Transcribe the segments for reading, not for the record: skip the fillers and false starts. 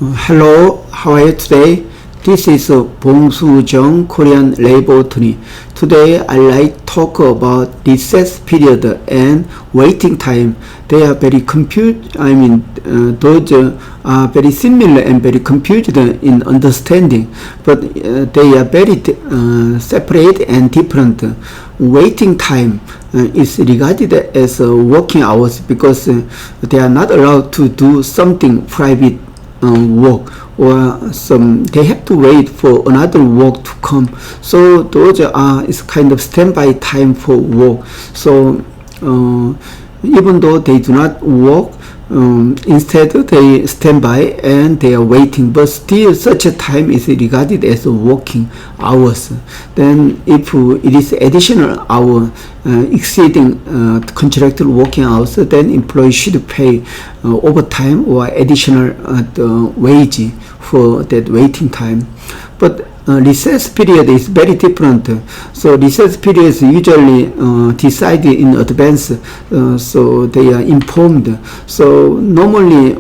Hello, how are you today? This is Bong Soo Jung Korean Laboratory. Today I like to talk about recess period and waiting time. They are very those are very similar and very confused in understanding, but they are very separate and different. Waiting time is regarded as working hours because they are not allowed to do something private work, or they have to wait for another work to come. So those is kind of standby time for work. So even though they do not work, instead they stand by and they are waiting, but still such a time is regarded as working hours. Then if it is additional hour exceeding contractual working hours, then employee should pay overtime or additional wage for that waiting time. But recess period is very different. So recess period is usually decided in advance, so they are informed. So normally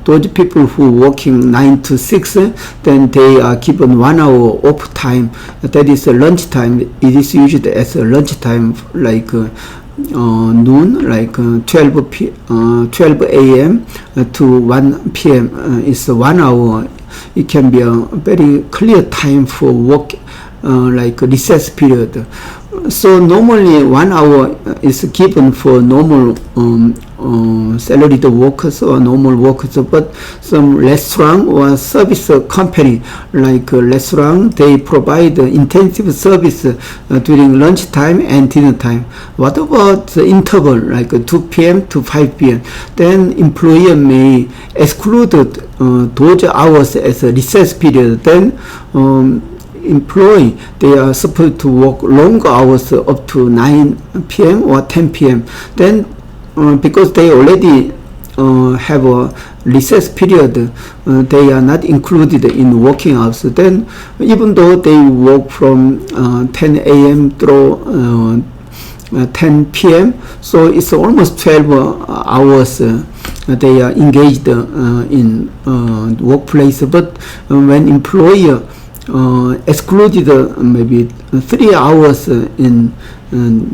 those people who working 9 to 6, then they are given 1 hour off time. That is lunch time. It is usually as a lunch time, like noon, like 12 a.m. to 1 p.m. is 1 hour. It can be a very clear time for work, like recess period. So normally 1 hour is given for normal salaried workers or normal workers, but some restaurant or service company like restaurant, they provide intensive service during lunch time and dinner time. What about the interval, like 2 p.m. to 5 p.m.? Then employer may exclude those hours as a recess period. Then employee, they are supposed to work longer hours up to 9 p.m. or 10 p.m. Then because they already have a recess period, they are not included in working hours. Then even though they work from 10 a.m. through 10 p.m., so it's almost 12 hours they are engaged in workplace. But when employer excluded maybe 3 hours in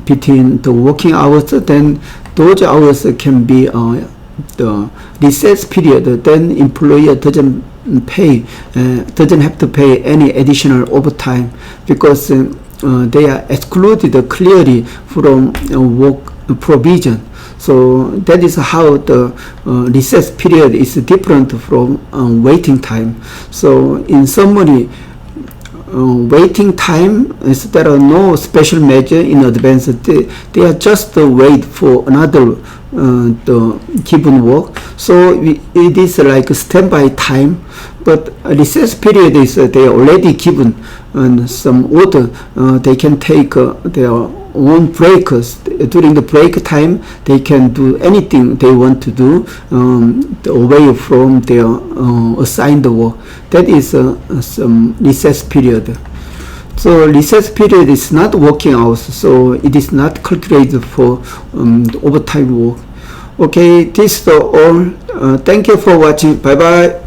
between the working hours, then those hours can be the recess period. Then employer doesn't have to pay any additional overtime because they are excluded clearly from work provision. So that is how the recess period is different from waiting time. So in summary, waiting time is there are no special measure in advance. They are just wait for another the given work. So it is like standby time. But recess period is they are already given some order. They can take their own breaks. During the break time, they can do anything they want to do away from their assigned work. That is some recess period. So recess period is not working hours, so it is not calculated for overtime work. Okay, this is all. Thank you for watching. Bye bye.